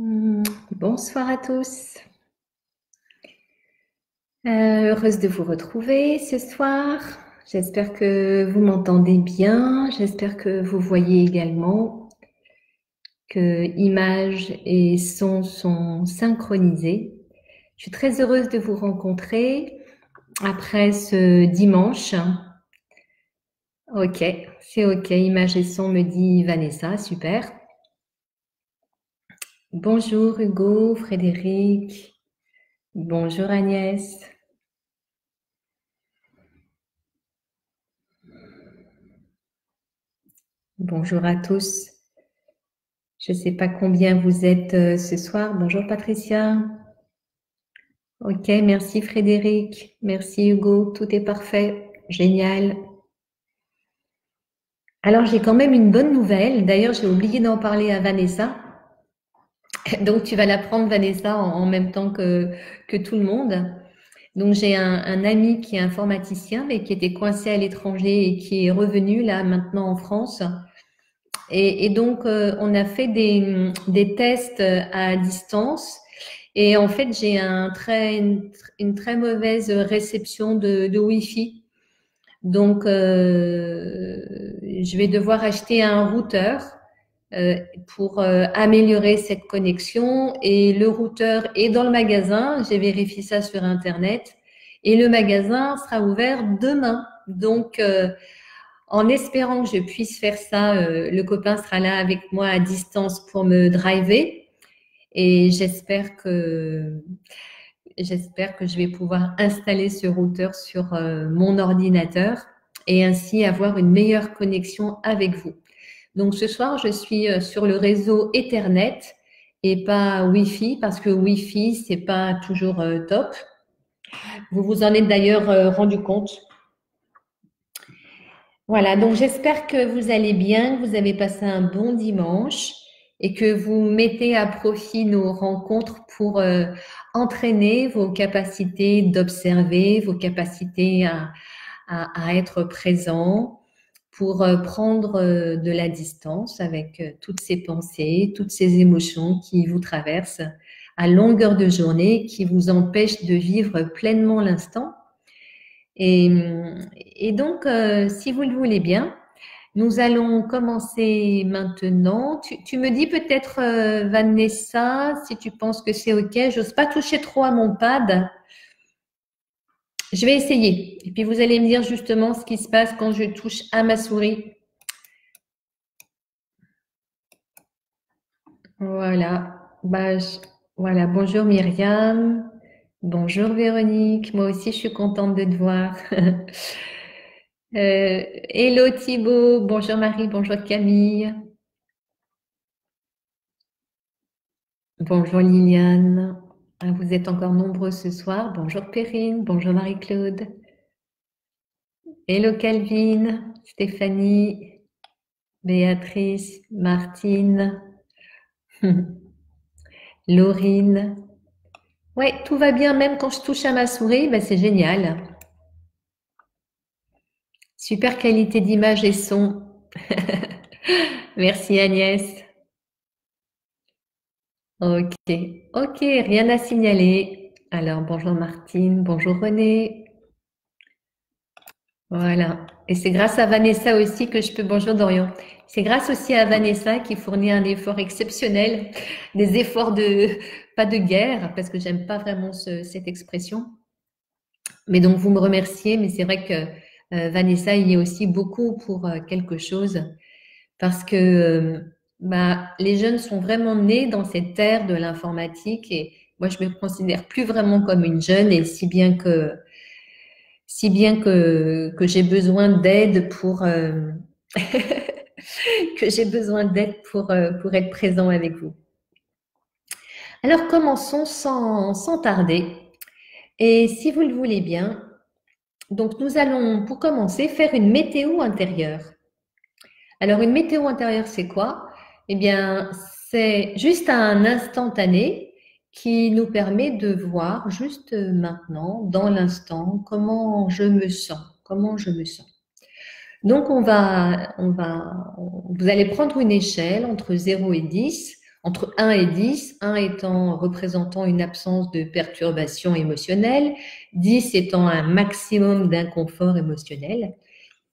Bonsoir à tous. Heureuse de vous retrouver ce soir. J'espère que vous m'entendez bien. J'espère que vous voyez également que images et sons sont synchronisés. Je suis très heureuse de vous rencontrer après ce dimanche. Ok, c'est ok. Images et sons me dit Vanessa, super. Bonjour Hugo, Frédéric. Bonjour Agnès. Bonjour à tous. Je ne sais pas combien vous êtes ce soir. Bonjour Patricia. Ok, merci Frédéric. Merci Hugo. Tout est parfait. Génial. Alors j'ai quand même une bonne nouvelle. D'ailleurs, j'ai oublié d'en parler à Vanessa. Donc tu vas l'apprendre Vanessa en même temps que tout le monde. Donc j'ai un ami qui est informaticien mais qui était coincé à l'étranger et qui est revenu là maintenant en France. Et donc on a fait des tests à distance. Et en fait, j'ai une très mauvaise réception de Wi-Fi. Donc, je vais devoir acheter un routeur pour améliorer cette connexion. Et le routeur est dans le magasin. J'ai vérifié ça sur Internet. Et le magasin sera ouvert demain. Donc, en espérant que je puisse faire ça, le copain sera là avec moi à distance pour me driver. Et j'espère que je vais pouvoir installer ce routeur sur mon ordinateur et ainsi avoir une meilleure connexion avec vous. Donc ce soir, je suis sur le réseau Ethernet et pas Wi-Fi parce que Wi-Fi, c'est pas toujours top. Vous vous en êtes d'ailleurs rendu compte. Voilà, donc j'espère que vous allez bien, que vous avez passé un bon dimanche et que vous mettez à profit nos rencontres pour entraîner vos capacités d'observer, vos capacités à être présent, pour prendre de la distance avec toutes ces pensées, toutes ces émotions qui vous traversent à longueur de journée, qui vous empêchent de vivre pleinement l'instant. Et, et donc, si vous le voulez bien, nous allons commencer maintenant. Tu me dis peut-être, Vanessa, si tu penses que c'est OK. J'ose pas toucher trop à mon pad. Je vais essayer. Et puis, vous allez me dire justement ce qui se passe quand je touche à ma souris. Voilà. Voilà. Bonjour Myriam. Bonjour Véronique. Moi aussi, je suis contente de te voir. Hello Thibaut. Bonjour Marie. Bonjour Camille. Bonjour Liliane. Ah, vous êtes encore nombreux ce soir. Bonjour Perrine. Bonjour Marie-Claude. Hello Calvin. Stéphanie. Béatrice. Martine. Laurine. Ouais, tout va bien même quand je touche à ma souris. Ben, c'est génial. Super qualité d'image et son. Merci Agnès. Ok, ok, rien à signaler. Alors, bonjour Martine, bonjour René. Voilà. Et c'est grâce à Vanessa aussi que je peux, bonjour Dorian. C'est grâce aussi à Vanessa qui fournit un effort exceptionnel, des efforts pas de guerre, parce que j'aime pas vraiment cette expression. Mais donc, vous me remerciez, mais c'est vrai que Vanessa y est aussi beaucoup pour quelque chose, parce que les jeunes sont vraiment nés dans cette ère de l'informatique et moi, je me considère plus vraiment comme une jeune et si bien que j'ai besoin d'aide que j'ai besoin d'aide pour être présent avec vous. Alors, commençons sans tarder. Et si vous le voulez bien, donc nous allons, pour commencer, faire une météo intérieure. Alors, une météo intérieure, c'est quoi? Eh bien, c'est juste un instantané qui nous permet de voir juste maintenant, dans l'instant, comment je me sens, comment je me sens. Donc, vous allez prendre une échelle entre 0 et 10. entre 1 et 10, 1 étant représentant une absence de perturbation émotionnelle, 10 étant un maximum d'inconfort émotionnel.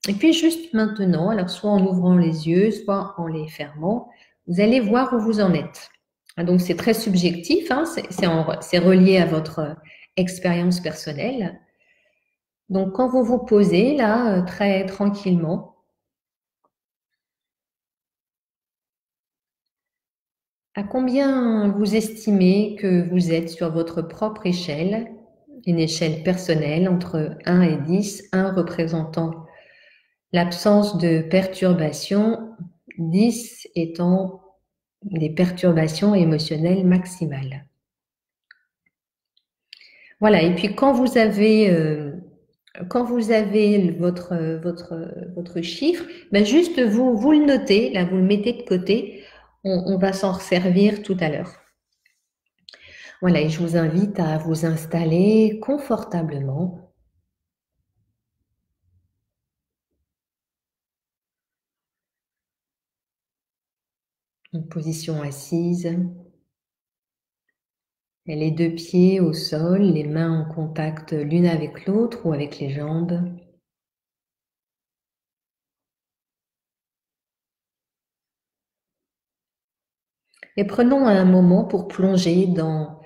Et puis juste maintenant, alors soit en ouvrant les yeux, soit en les fermant, vous allez voir où vous en êtes. Donc c'est très subjectif, hein, c'est relié à votre expérience personnelle. Donc quand vous vous posez là, très tranquillement, à combien vous estimez que vous êtes sur votre propre échelle, une échelle personnelle entre 1 et 10, 1 représentant l'absence de perturbation, 10 étant des perturbations émotionnelles maximales. Voilà, et puis quand vous avez votre chiffre, ben juste vous le notez, là vous le mettez de côté, on va s'en servir tout à l'heure. Voilà, et je vous invite à vous installer confortablement. Une position assise. Et les deux pieds au sol, les mains en contact l'une avec l'autre ou avec les jambes. Et prenons un moment pour plonger dans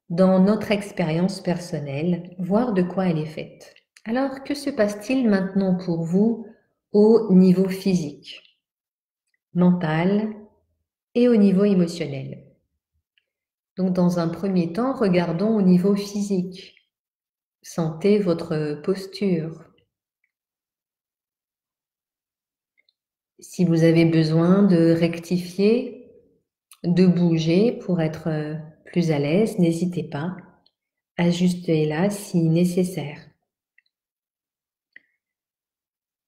notre expérience personnelle, voir de quoi elle est faite. Alors, que se passe-t-il maintenant pour vous au niveau physique, mental et au niveau émotionnel? Donc, dans un premier temps, regardons au niveau physique. Sentez votre posture. Si vous avez besoin de rectifier, de bouger pour être plus à l'aise, n'hésitez pas. Ajustez-la si nécessaire.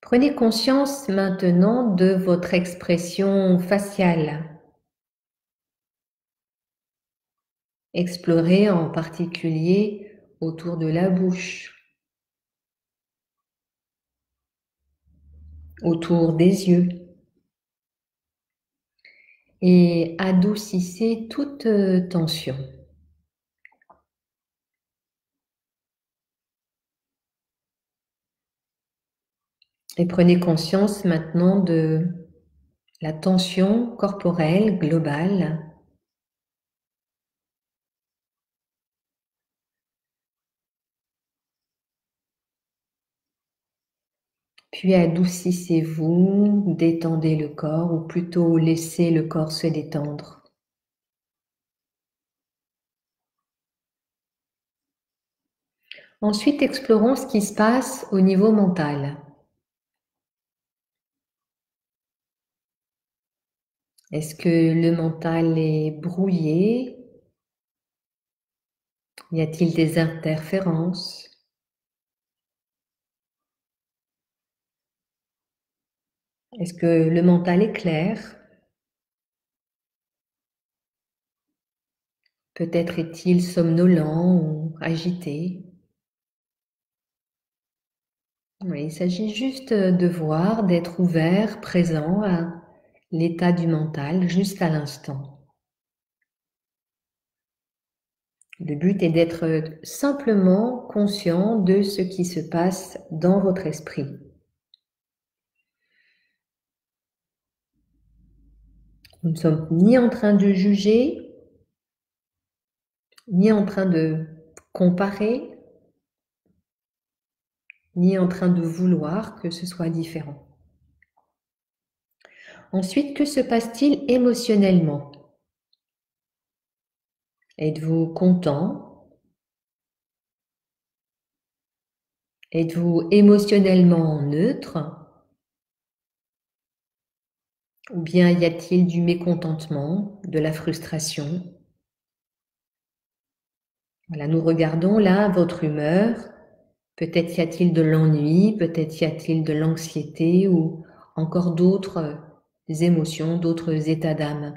Prenez conscience maintenant de votre expression faciale. Explorez en particulier autour de la bouche, autour des yeux. Et adoucissez toute tension. Et prenez conscience maintenant de la tension corporelle globale. Puis adoucissez-vous, détendez le corps, ou plutôt laissez le corps se détendre. Ensuite, explorons ce qui se passe au niveau mental. Est-ce que le mental est brouillé? Y a-t-il des interférences? Est-ce que le mental est clair? Peut-être est-il somnolent ou agité? Oui, il s'agit juste de voir, d'être ouvert, présent à l'état du mental, juste à l'instant. Le but est d'être simplement conscient de ce qui se passe dans votre esprit. Nous ne sommes ni en train de juger, ni en train de comparer, ni en train de vouloir que ce soit différent. Ensuite, que se passe-t-il émotionnellement? Êtes-vous content? Êtes-vous émotionnellement neutre? Ou bien y a-t-il du mécontentement, de la frustration? Voilà, nous regardons là votre humeur. Peut-être y a-t-il de l'ennui, peut-être y a-t-il de l'anxiété ou encore d'autres émotions, d'autres états d'âme.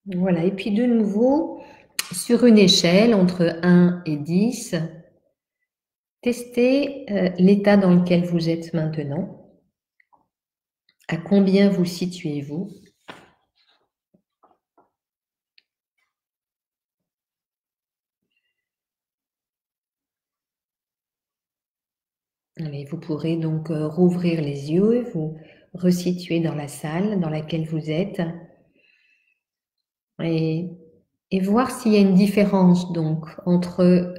Voilà, et puis de nouveau, sur une échelle entre 1 et 10, testez l'état dans lequel vous êtes maintenant. À combien vous situez-vous? Et vous pourrez donc rouvrir les yeux et vous resituer dans la salle dans laquelle vous êtes et voir s'il y a une différence donc entre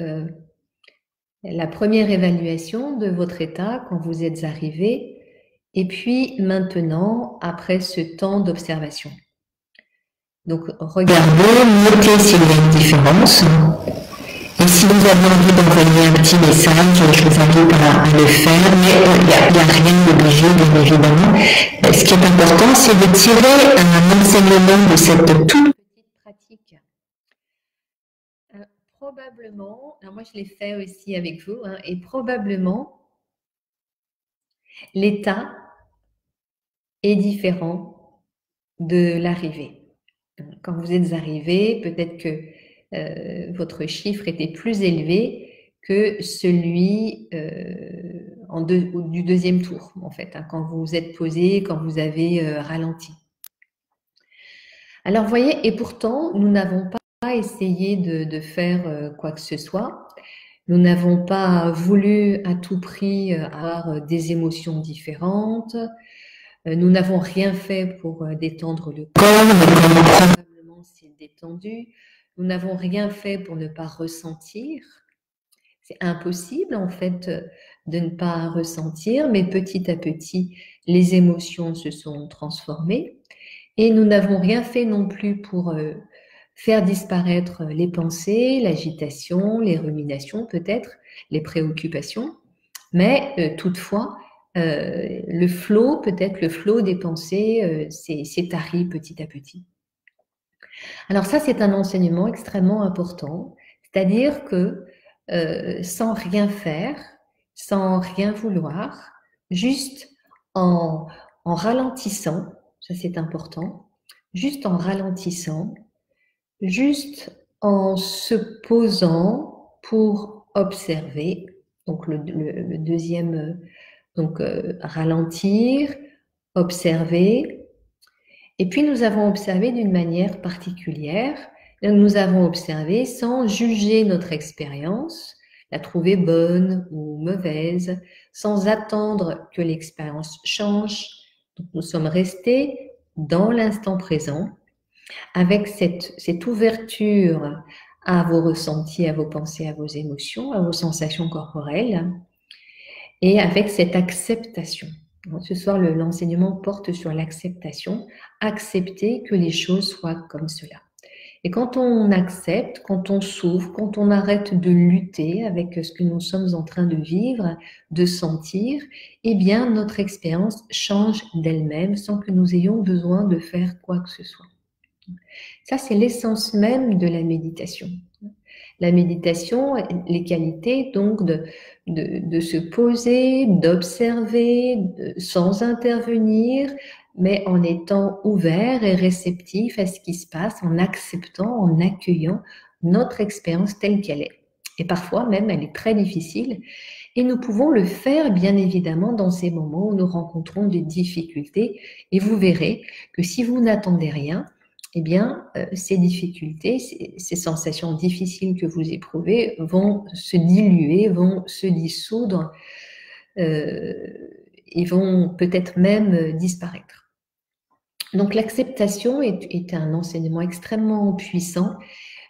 la première évaluation de votre état quand vous êtes arrivé et puis maintenant après ce temps d'observation. Donc regardez, notez s'il y a une différence. Et si vous avez envie d'envoyer un petit message, je vous invite à le faire, mais il n'y a rien d'obligé, bien évidemment. Ce qui est important, c'est de tirer un enseignement de cette toute petite pratique. Probablement, alors moi je l'ai fait aussi avec vous, hein, et probablement l'état est différent de l'arrivée. Quand vous êtes arrivé, peut-être que votre chiffre était plus élevé que celui du deuxième tour, en fait, hein, quand vous vous êtes posé, quand vous avez ralenti. Alors, vous voyez, et pourtant, nous n'avons pas essayé de faire quoi que ce soit. Nous n'avons pas voulu à tout prix avoir des émotions différentes. Nous n'avons rien fait pour détendre le corps, le corps probablement s'est détendu. Nous n'avons rien fait pour ne pas ressentir. C'est impossible en fait de ne pas ressentir, mais petit à petit, les émotions se sont transformées et nous n'avons rien fait non plus pour faire disparaître les pensées, l'agitation, les ruminations peut-être, les préoccupations, mais toutefois, le flot, peut-être le flot des pensées s'est tari petit à petit. Alors ça, c'est un enseignement extrêmement important, c'est-à-dire que sans rien faire, sans rien vouloir, juste en ralentissant, ça c'est important, juste en ralentissant, juste en se posant pour observer, donc le deuxième, donc ralentir, observer. Et puis nous avons observé d'une manière particulière, nous avons observé sans juger notre expérience, la trouver bonne ou mauvaise, sans attendre que l'expérience change. Donc nous sommes restés dans l'instant présent, avec cette ouverture à vos ressentis, à vos pensées, à vos émotions, à vos sensations corporelles, et avec cette acceptation. Ce soir, l'enseignement porte sur l'acceptation, accepter que les choses soient comme cela. Et quand on accepte, quand on s'ouvre, quand on arrête de lutter avec ce que nous sommes en train de vivre, de sentir, eh bien, notre expérience change d'elle-même sans que nous ayons besoin de faire quoi que ce soit. Ça, c'est l'essence même de la méditation. La méditation, les qualités donc de se poser, d'observer sans intervenir, mais en étant ouvert et réceptif à ce qui se passe, en acceptant, en accueillant notre expérience telle qu'elle est. Et parfois même, elle est très difficile. Et nous pouvons le faire, bien évidemment, dans ces moments où nous rencontrons des difficultés. Et vous verrez que si vous n'attendez rien, eh bien, ces difficultés, ces sensations difficiles que vous éprouvez vont se diluer, vont se dissoudre et vont peut-être même disparaître. Donc, l'acceptation est un enseignement extrêmement puissant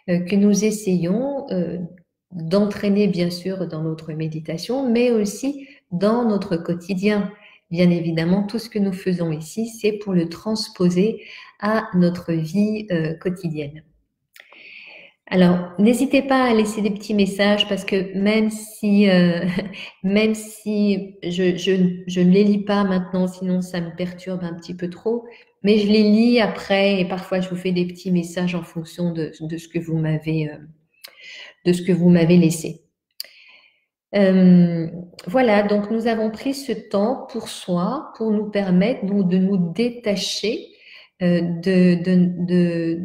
que nous essayons d'entraîner, bien sûr, dans notre méditation, mais aussi dans notre quotidien. Bien évidemment, tout ce que nous faisons ici, c'est pour le transposer à notre vie quotidienne. Alors, n'hésitez pas à laisser des petits messages parce que même si je ne les lis pas maintenant, sinon ça me perturbe un petit peu trop, mais je les lis après et parfois je vous fais des petits messages en fonction de ce que vous m'avez laissé. Voilà, donc nous avons pris ce temps pour soi, pour nous permettre de nous détacher de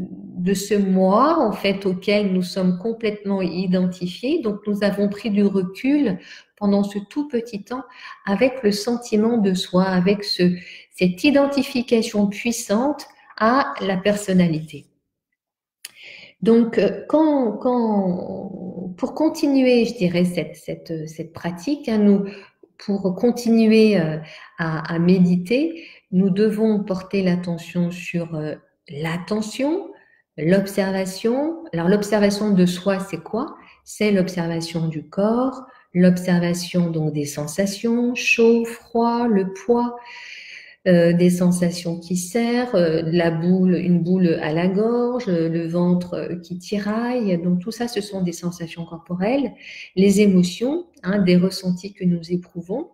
ce moi, en fait, auquel nous sommes complètement identifiés. Donc, nous avons pris du recul pendant ce tout petit temps avec le sentiment de soi, avec cette identification puissante à la personnalité. Donc, pour continuer, je dirais, cette pratique, hein, pour continuer à méditer, nous devons porter l'attention sur l'attention, l'observation. Alors, l'observation de soi, c'est quoi? C'est l'observation du corps, l'observation donc des sensations, chaud, froid, le poids, des sensations qui serrent, une boule à la gorge, le ventre qui tiraille. Donc tout ça, ce sont des sensations corporelles. Les émotions, hein, des ressentis que nous éprouvons,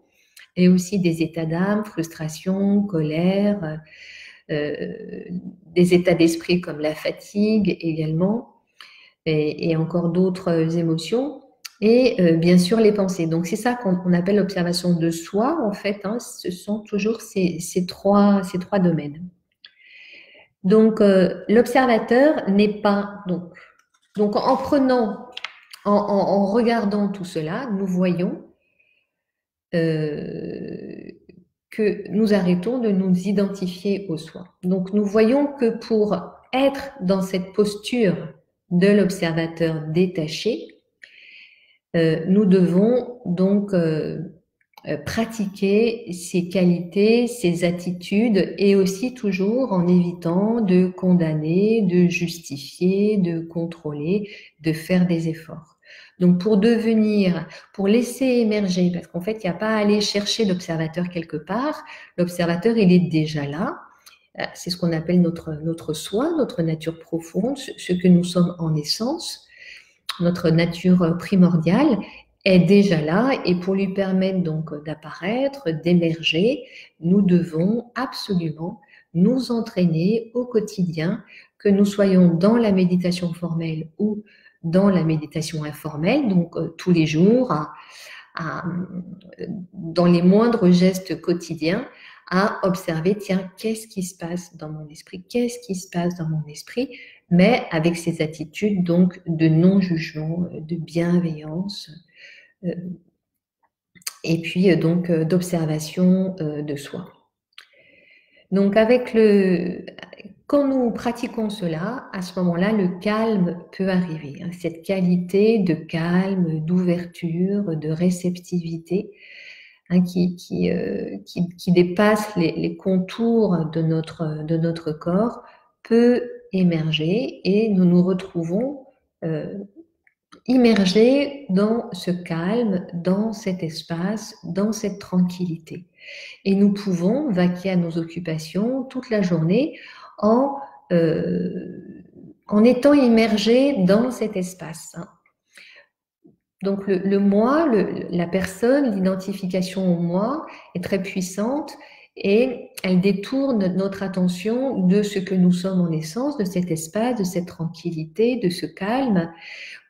et aussi des états d'âme, frustration, colère, des états d'esprit comme la fatigue également, et encore d'autres émotions. Et bien sûr les pensées. Donc c'est ça qu'on appelle l'observation de soi, en fait, hein, ce sont toujours ces trois domaines. Donc l'observateur n'est pas donc en prenant, en regardant tout cela, nous voyons que nous arrêtons de nous identifier au soi. Donc nous voyons que pour être dans cette posture de l'observateur détaché, nous devons donc pratiquer ces qualités, ces attitudes, et aussi toujours en évitant de condamner, de justifier, de contrôler, de faire des efforts. Donc pour laisser émerger, parce qu'en fait, il n'y a pas à aller chercher l'observateur quelque part, l'observateur, il est déjà là. C'est ce qu'on appelle notre soi, notre nature profonde, ce que nous sommes en essence, notre nature primordiale est déjà là, et pour lui permettre donc d'apparaître, d'émerger, nous devons absolument nous entraîner au quotidien, que nous soyons dans la méditation formelle ou dans la méditation informelle, donc tous les jours, dans les moindres gestes quotidiens, à observer, tiens, qu'est-ce qui se passe dans mon esprit, qu'est-ce qui se passe dans mon esprit, mais avec ces attitudes donc de non-jugement, de bienveillance, et puis donc d'observation de soi. Donc quand nous pratiquons cela, à ce moment-là, le calme peut arriver. Hein, cette qualité de calme, d'ouverture, de réceptivité, hein, qui dépasse les contours de notre corps, peut émerger, et nous nous retrouvons immergés dans ce calme, dans cet espace, dans cette tranquillité. Et nous pouvons vaquer à nos occupations toute la journée en étant immergés dans cet espace. Hein. Donc le moi, la personne, l'identification au moi est très puissante, et elle détourne notre attention de ce que nous sommes en essence, de cet espace, de cette tranquillité, de ce calme,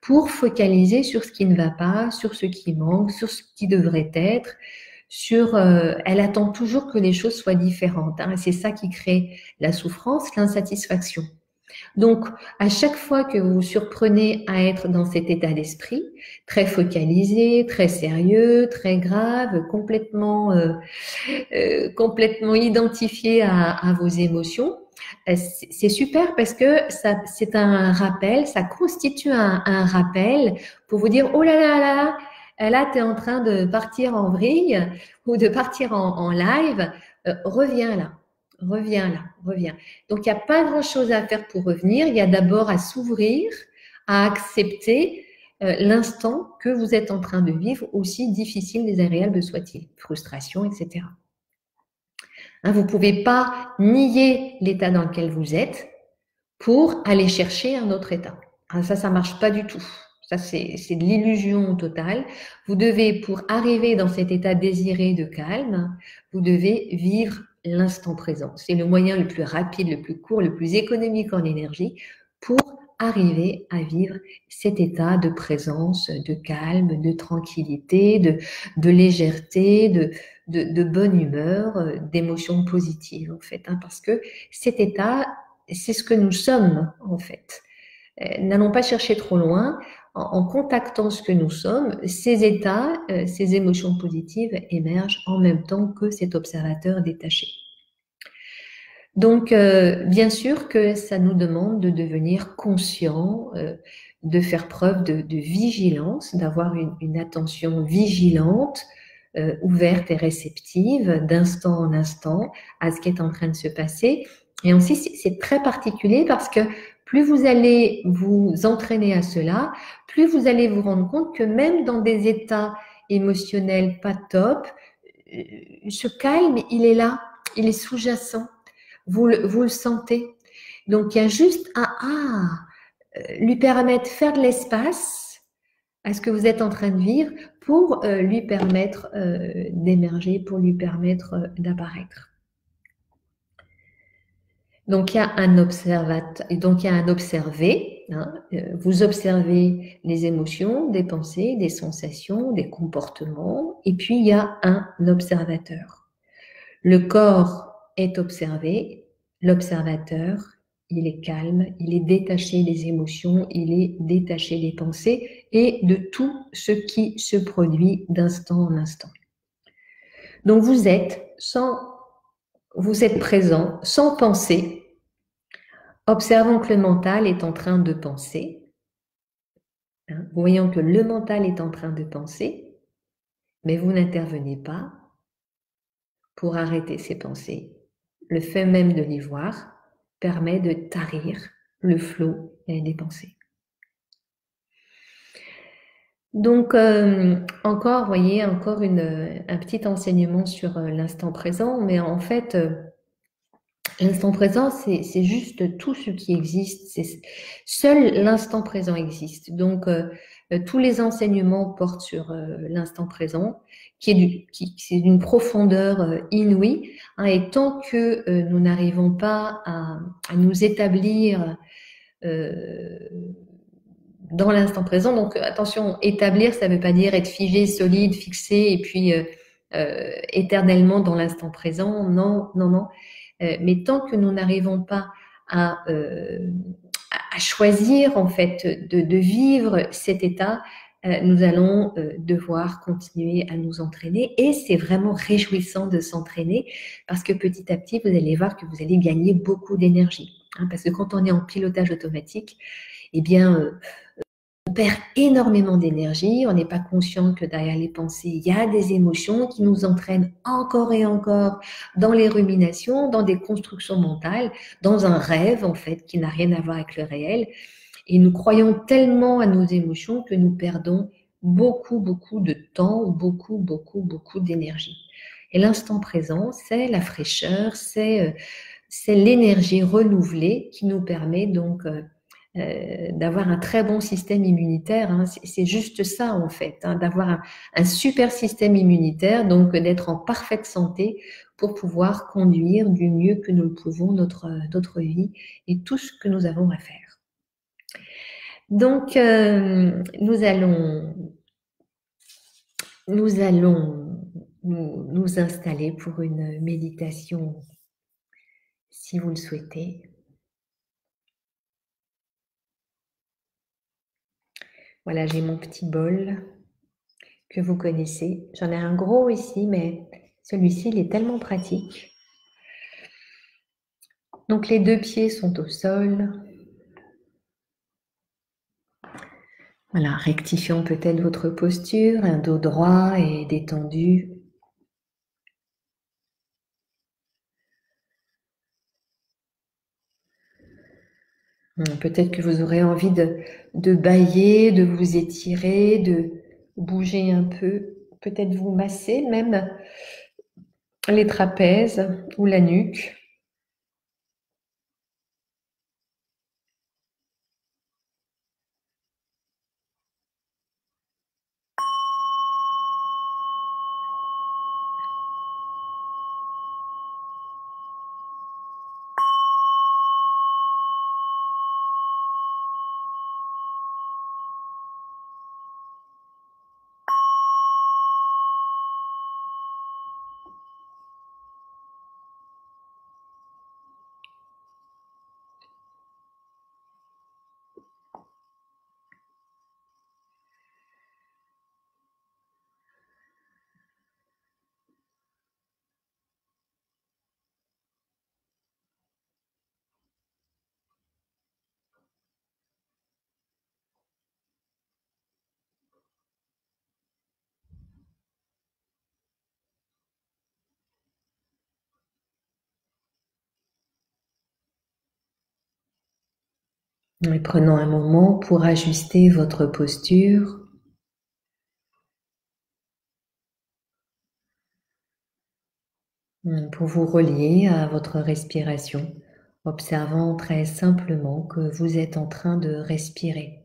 pour focaliser sur ce qui ne va pas, sur ce qui manque, sur ce qui devrait être, elle attend toujours que les choses soient différentes. Hein, c'est ça qui crée la souffrance, l'insatisfaction. Donc, à chaque fois que vous vous surprenez à être dans cet état d'esprit, très focalisé, très sérieux, très grave, complètement identifié à vos émotions, c'est super, parce que c'est un rappel, ça constitue un rappel pour vous dire, oh là là là, là tu es en train de partir en vrille ou de partir en live, reviens là. Reviens là, reviens. Donc, il n'y a pas grand-chose à faire pour revenir. Il y a d'abord à s'ouvrir, à accepter l'instant que vous êtes en train de vivre, aussi difficile, désagréable soit-il, frustration, etc. Hein, vous ne pouvez pas nier l'état dans lequel vous êtes pour aller chercher un autre état. Hein, ça ne marche pas du tout. Ça, c'est de l'illusion totale. Vous devez, pour arriver dans cet état désiré de calme, vous devez vivre l'instant présent. C'est le moyen le plus rapide, le plus court, le plus économique en énergie pour arriver à vivre cet état de présence, de calme, de tranquillité, de légèreté, de bonne humeur, d'émotions positives en fait, hein, parce que cet état, c'est ce que nous sommes en fait. N'allons pas chercher trop loin. En contactant ce que nous sommes, ces états, ces émotions positives émergent en même temps que cet observateur détaché. Donc, bien sûr que ça nous demande de devenir conscient, de faire preuve de vigilance, d'avoir une attention vigilante, ouverte et réceptive d'instant en instant à ce qui est en train de se passer. Et ensuite, c'est très particulier parce que plus vous allez vous entraîner à cela, plus vous allez vous rendre compte que même dans des états émotionnels pas top, ce calme, il est là, il est sous-jacent. Vous le sentez. Donc, il y a juste à lui permettre de faire de l'espace à ce que vous êtes en train de vivre pour lui permettre d'émerger, pour lui permettre d'apparaître. Donc, il y a un observateur, donc il y a un observé. Hein, vous observez les émotions, des pensées, des sensations, des comportements, et puis il y a un observateur. Le corps est observé, l'observateur, il est calme, il est détaché des émotions, il est détaché des pensées et de tout ce qui se produit d'instant en instant. Donc vous êtes présent, sans penser, observant que le mental est en train de penser, hein, voyant que le mental est en train de penser, mais vous n'intervenez pas pour arrêter ces pensées. Le fait même de les voir permet de tarir le flot des pensées. Donc, encore, vous voyez, encore un petit enseignement sur l'instant présent, mais en fait, l'instant présent, c'est juste tout ce qui existe. Seul l'instant présent existe. Donc, tous les enseignements portent sur l'instant présent, c'est d'une profondeur inouïe. Hein, et tant que nous n'arrivons pas à nous établir dans l'instant présent, donc attention, établir, ça ne veut pas dire être figé, solide, fixé, et puis éternellement dans l'instant présent. Non, non, non. Mais tant que nous n'arrivons pas à choisir en fait de vivre cet état, nous allons devoir continuer à nous entraîner et c'est vraiment réjouissant de s'entraîner parce que petit à petit, vous allez voir que vous allez gagner beaucoup d'énergie. Hein, parce que quand on est en pilotage automatique, eh bien, on perd énormément d'énergie, on n'est pas conscient que derrière les pensées, il y a des émotions qui nous entraînent encore et encore dans les ruminations, dans des constructions mentales, dans un rêve en fait qui n'a rien à voir avec le réel. Et nous croyons tellement à nos émotions que nous perdons beaucoup, beaucoup de temps, beaucoup, beaucoup, beaucoup d'énergie. Et l'instant présent, c'est la fraîcheur, c'est l'énergie renouvelée qui nous permet donc d'avoir un très bon système immunitaire. Hein. C'est juste ça en fait, hein, d'avoir un super système immunitaire, donc d'être en parfaite santé pour pouvoir conduire du mieux que nous le pouvons notre vie et tout ce que nous avons à faire. Donc nous allons nous installer pour une méditation si vous le souhaitez. Voilà, j'ai mon petit bol que vous connaissez. J'en ai un gros ici, mais celui-ci, il est tellement pratique. Donc, les deux pieds sont au sol. Voilà, rectifions peut-être votre posture, un dos droit et détendu. Peut-être que vous aurez envie de bâiller, de vous étirer, de bouger un peu, peut-être vous masser même les trapèzes ou la nuque. Et prenons un moment pour ajuster votre posture, pour vous relier à votre respiration, observant très simplement que vous êtes en train de respirer.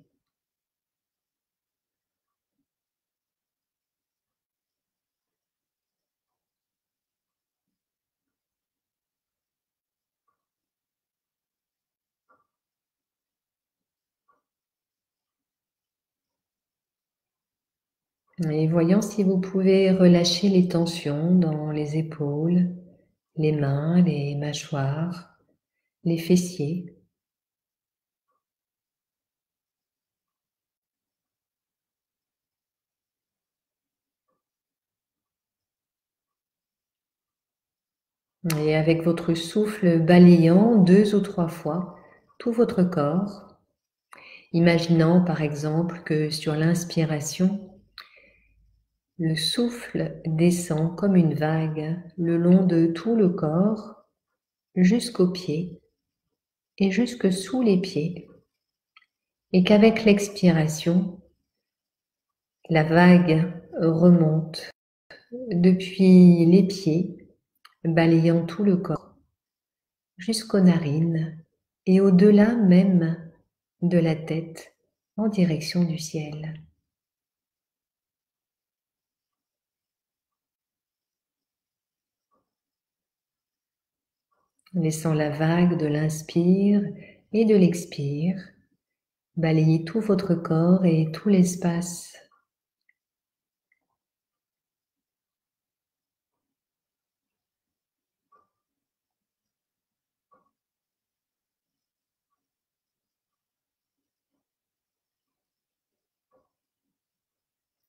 Et voyons si vous pouvez relâcher les tensions dans les épaules, les mains, les mâchoires, les fessiers. Et avec votre souffle balayant 2 ou 3 fois tout votre corps, imaginant par exemple que sur l'inspiration, le souffle descend comme une vague le long de tout le corps jusqu'aux pieds et jusque sous les pieds. Et qu'avec l'expiration, la vague remonte depuis les pieds, balayant tout le corps jusqu'aux narines et au-delà même de la tête en direction du ciel. Laissant la vague de l'inspire et de l'expire balayer tout votre corps et tout l'espace.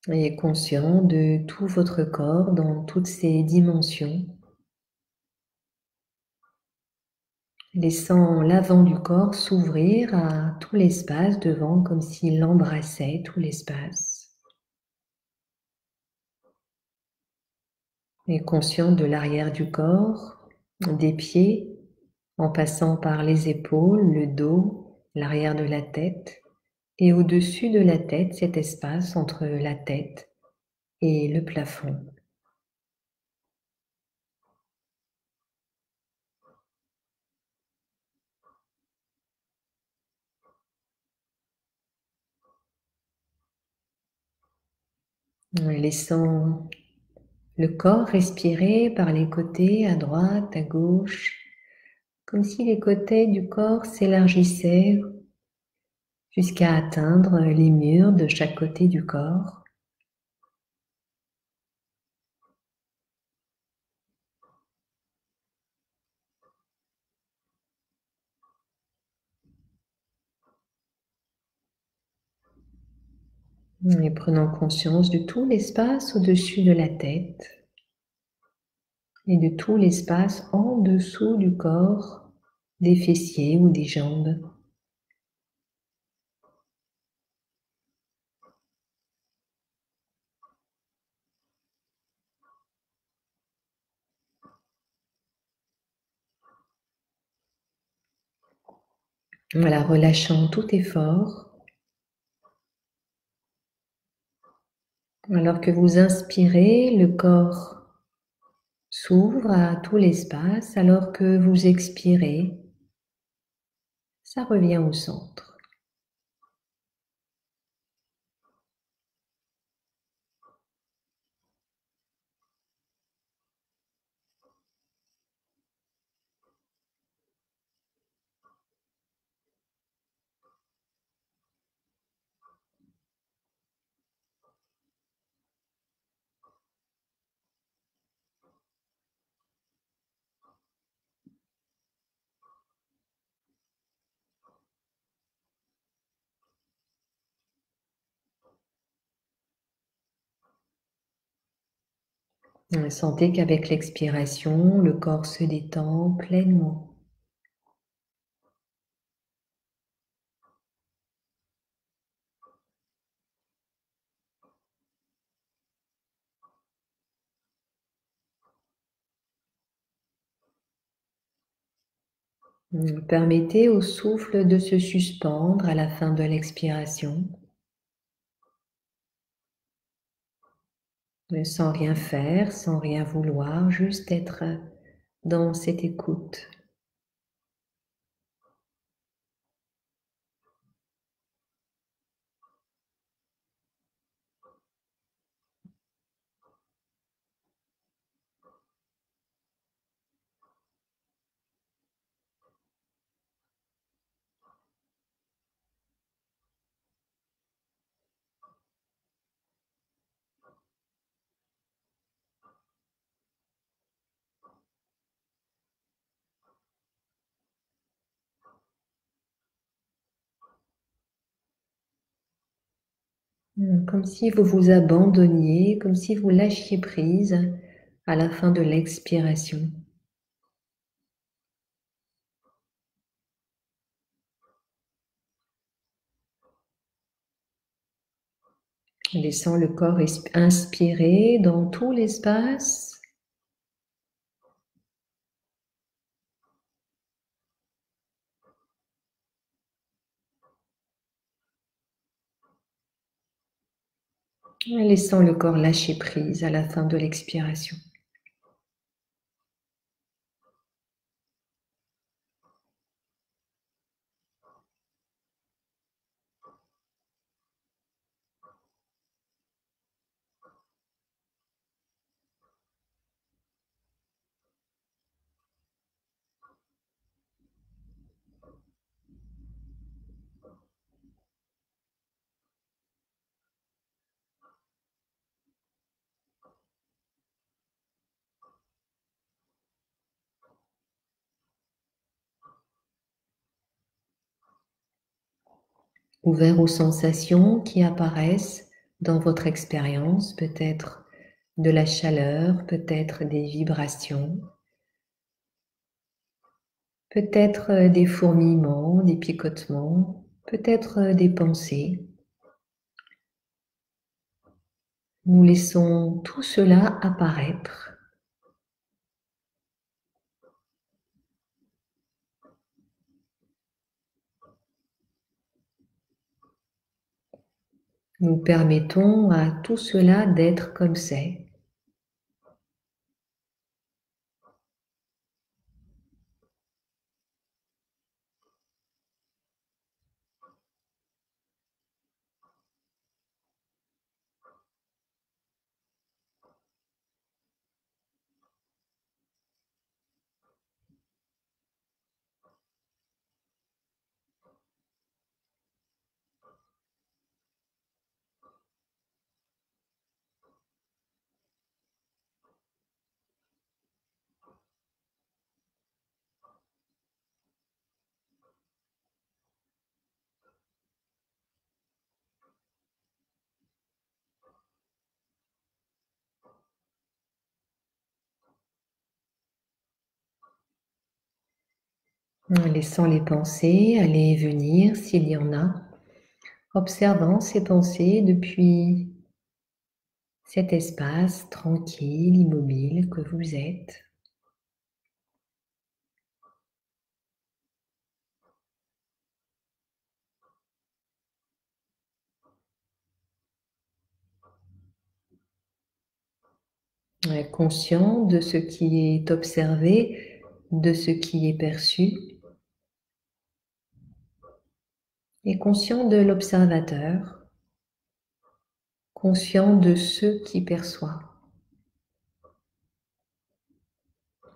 Et conscient de tout votre corps dans toutes ses dimensions, laissant l'avant du corps s'ouvrir à tout l'espace devant comme s'il embrassait tout l'espace. Et conscient de l'arrière du corps, des pieds, en passant par les épaules, le dos, l'arrière de la tête, et au-dessus de la tête, cet espace entre la tête et le plafond. Laissant le corps respirer par les côtés, à droite, à gauche, comme si les côtés du corps s'élargissaient jusqu'à atteindre les murs de chaque côté du corps. Et prenant conscience de tout l'espace au-dessus de la tête et de tout l'espace en dessous du corps, des fessiers ou des jambes. Voilà, relâchant tout effort, alors que vous inspirez, le corps s'ouvre à tout l'espace, alors que vous expirez, ça revient au centre. Sentez qu'avec l'expiration, le corps se détend pleinement. Permettez au souffle de se suspendre à la fin de l'expiration, sans rien faire, sans rien vouloir, juste être dans cette écoute. Comme si vous vous abandonniez, comme si vous lâchiez prise à la fin de l'expiration. Laissant le corps inspirer dans tout l'espace. Laissant le corps lâcher prise à la fin de l'expiration. Ouvert aux sensations qui apparaissent dans votre expérience, peut-être de la chaleur, peut-être des vibrations, peut-être des fourmillements, des picotements, peut-être des pensées. Nous laissons tout cela apparaître. Nous permettons à tout cela d'être comme c'est. Laissant les pensées aller et venir s'il y en a, observant ces pensées depuis cet espace tranquille, immobile que vous êtes. Conscient de ce qui est observé, de ce qui est perçu, et conscient de l'observateur, conscient de ce qui perçoit,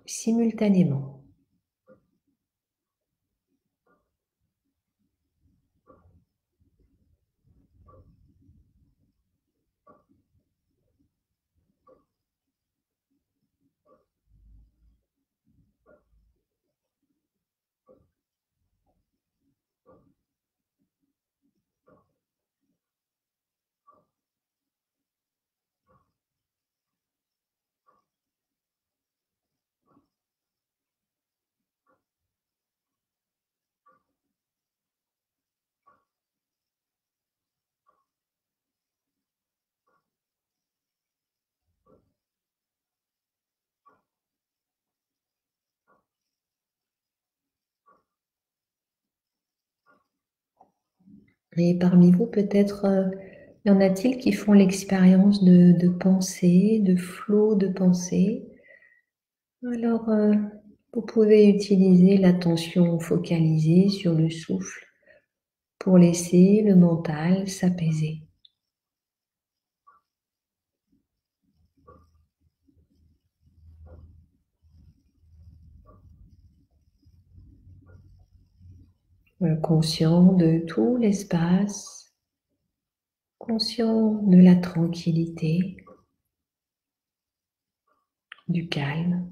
simultanément. Et parmi vous, peut-être, y en a-t-il qui font l'expérience de pensée, de flot de pensée? Alors, vous pouvez utiliser l'attention focalisée sur le souffle pour laisser le mental s'apaiser. Conscient de tout l'espace, conscient de la tranquillité, du calme,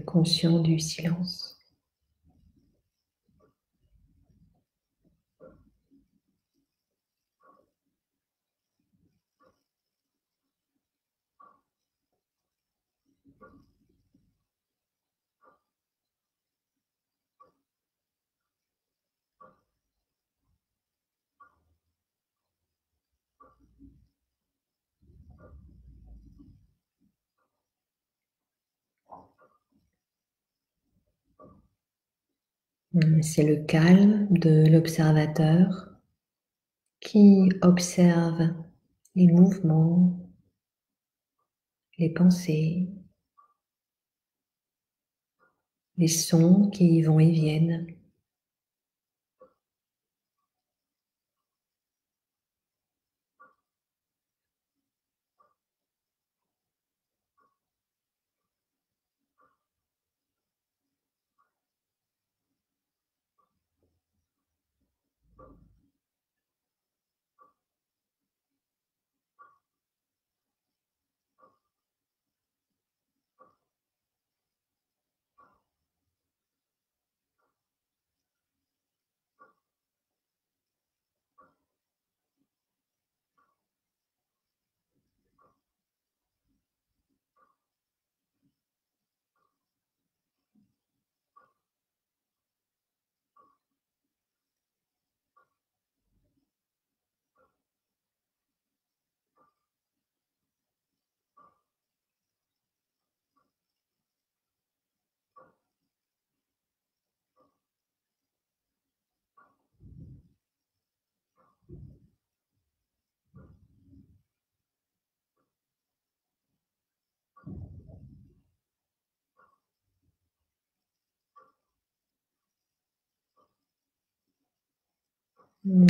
conscient du silence. C'est le calme de l'observateur qui observe les mouvements, les pensées, les sons qui vont et viennent.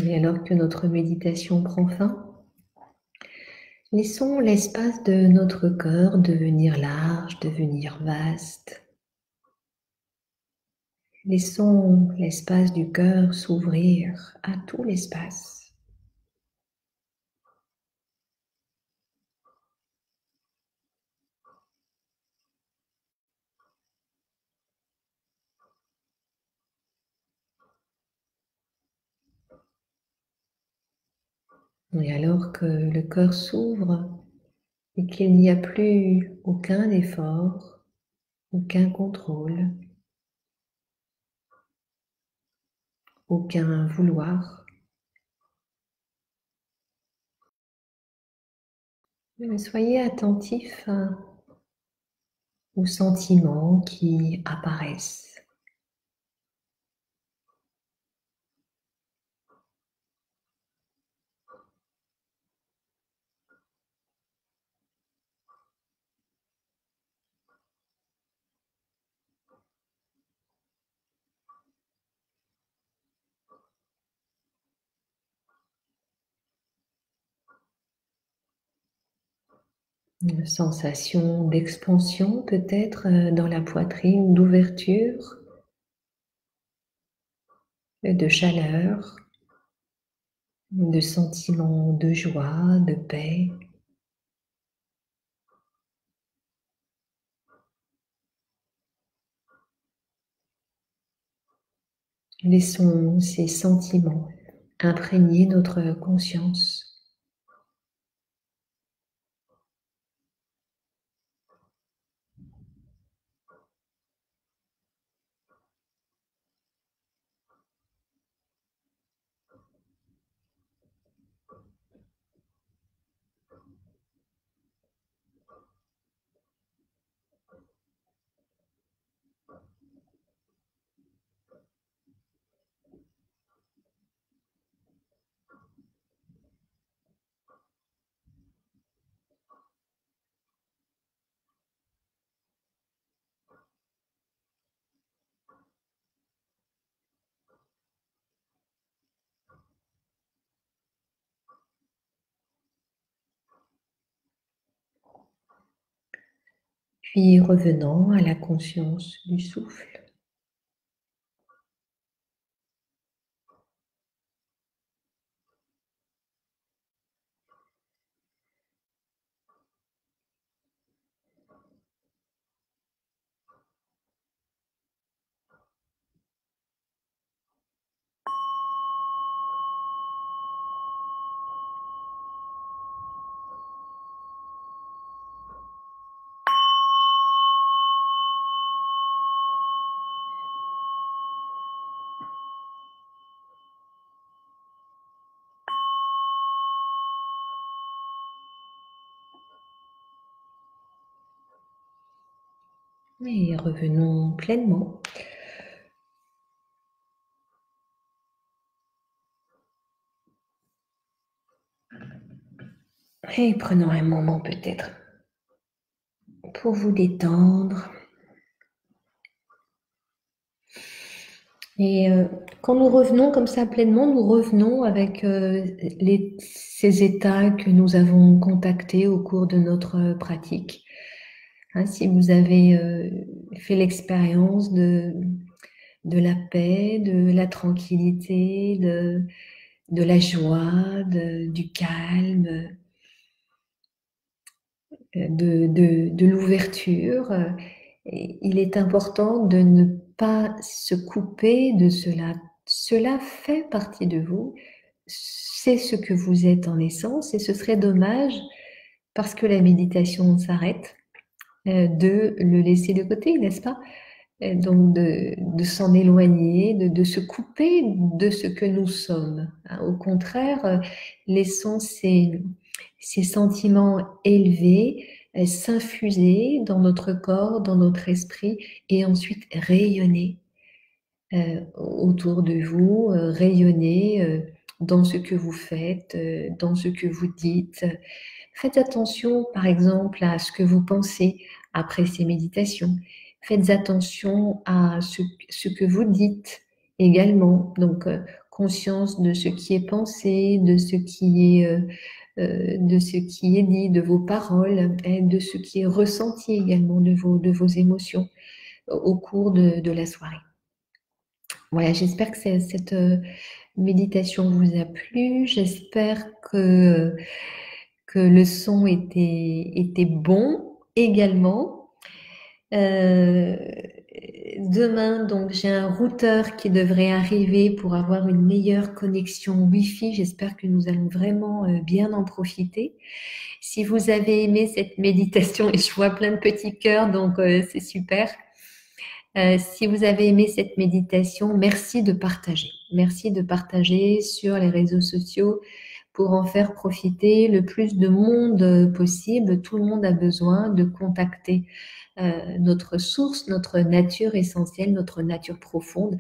Et alors que notre méditation prend fin, laissons l'espace de notre cœur devenir large, devenir vaste. Laissons l'espace du cœur s'ouvrir à tout l'espace. Et alors que le cœur s'ouvre et qu'il n'y a plus aucun effort, aucun contrôle, aucun vouloir, soyez attentifs aux sentiments qui apparaissent. Une sensation d'expansion peut-être dans la poitrine, d'ouverture, de chaleur, de sentiment de joie, de paix. Laissons ces sentiments imprégner notre conscience. Puis revenant à la conscience du souffle. Et revenons pleinement. Et prenons un moment peut-être pour vous détendre. Et quand nous revenons comme ça pleinement, nous revenons avec ces états que nous avons contactés au cours de notre pratique. Hein, si vous avez fait l'expérience de la paix, de la tranquillité, de la joie, du calme, de l'ouverture, il est important de ne pas se couper de cela. Cela fait partie de vous, c'est ce que vous êtes en essence, et ce serait dommage, parce que la méditation s'arrête, de le laisser de côté, n'est-ce pas? Donc de s'en éloigner, de se couper de ce que nous sommes. Hein. Au contraire, laissons ces sentiments élevés s'infuser dans notre corps, dans notre esprit, et ensuite rayonner autour de vous, rayonner dans ce que vous faites, dans ce que vous dites. Faites attention, par exemple, à ce que vous pensez après ces méditations. Faites attention à ce que vous dites également. Donc, conscience de ce qui est pensé, de ce qui est dit, de vos paroles, et de ce qui est ressenti également de vos émotions au cours de la soirée. Voilà, j'espère que cette méditation vous a plu. J'espère que le son était bon également. Demain, donc, j'ai un routeur qui devrait arriver pour avoir une meilleure connexion Wi-Fi. J'espère que nous allons vraiment bien en profiter. Si vous avez aimé cette méditation, et je vois plein de petits cœurs, donc c'est super. Si vous avez aimé cette méditation, merci de partager. Merci de partager sur les réseaux sociaux pour en faire profiter le plus de monde possible. Tout le monde a besoin de contacter notre source, notre nature essentielle, notre nature profonde.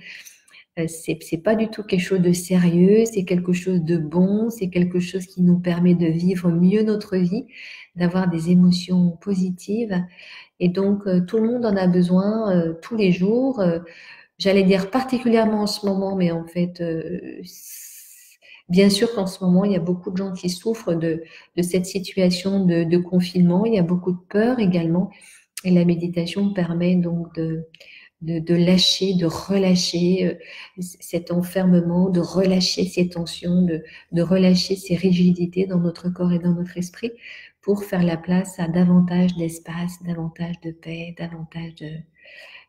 C'est pas du tout quelque chose de sérieux, c'est quelque chose de bon, c'est quelque chose qui nous permet de vivre mieux notre vie, d'avoir des émotions positives. Et donc, tout le monde en a besoin tous les jours. J'allais dire particulièrement en ce moment, mais en fait, bien sûr qu'en ce moment, il y a beaucoup de gens qui souffrent de cette situation de confinement. Il y a beaucoup de peur également. Et la méditation permet donc de lâcher, de relâcher cet enfermement, de relâcher ces tensions, de relâcher ces rigidités dans notre corps et dans notre esprit pour faire la place à davantage d'espace, davantage de paix, davantage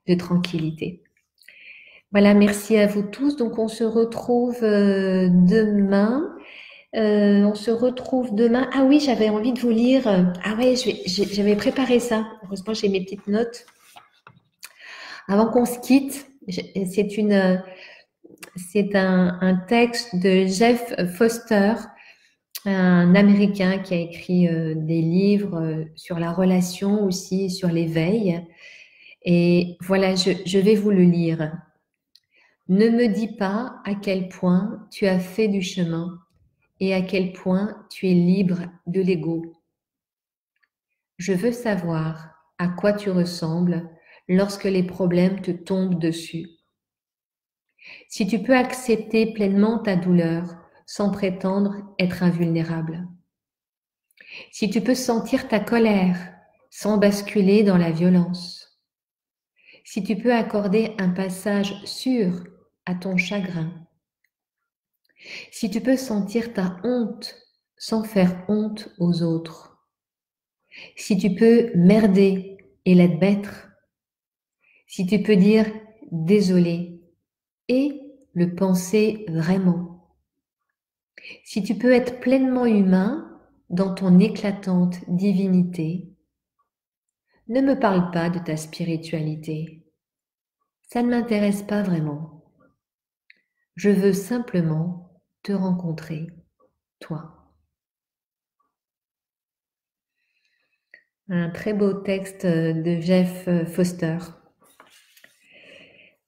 de tranquillité. Voilà, merci à vous tous. Donc, on se retrouve demain. On se retrouve demain. Ah oui, j'avais envie de vous lire. Ah ouais, j'avais préparé ça. Heureusement, j'ai mes petites notes. Avant qu'on se quitte, c'est un texte de Jeff Foster, un Américain qui a écrit des livres sur la relation aussi, sur l'éveil. Et voilà, je vais vous le lire. Ne me dis pas à quel point tu as fait du chemin et à quel point tu es libre de l'ego. Je veux savoir à quoi tu ressembles lorsque les problèmes te tombent dessus. Si tu peux accepter pleinement ta douleur sans prétendre être invulnérable. Si tu peux sentir ta colère sans basculer dans la violence. Si tu peux accorder un passage sûr à ton chagrin, si tu peux sentir ta honte sans faire honte aux autres, si tu peux merder et l'admettre, si tu peux dire désolé et le penser vraiment, si tu peux être pleinement humain dans ton éclatante divinité, ne me parle pas de ta spiritualité. Ça ne m'intéresse pas vraiment. Je veux simplement te rencontrer, toi. Un très beau texte de Jeff Foster.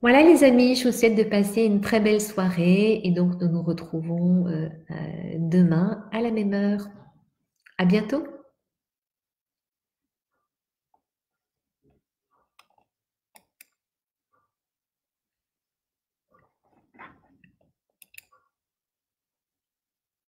Voilà les amis, je vous souhaite de passer une très belle soirée et donc nous nous retrouvons demain à la même heure. À bientôt.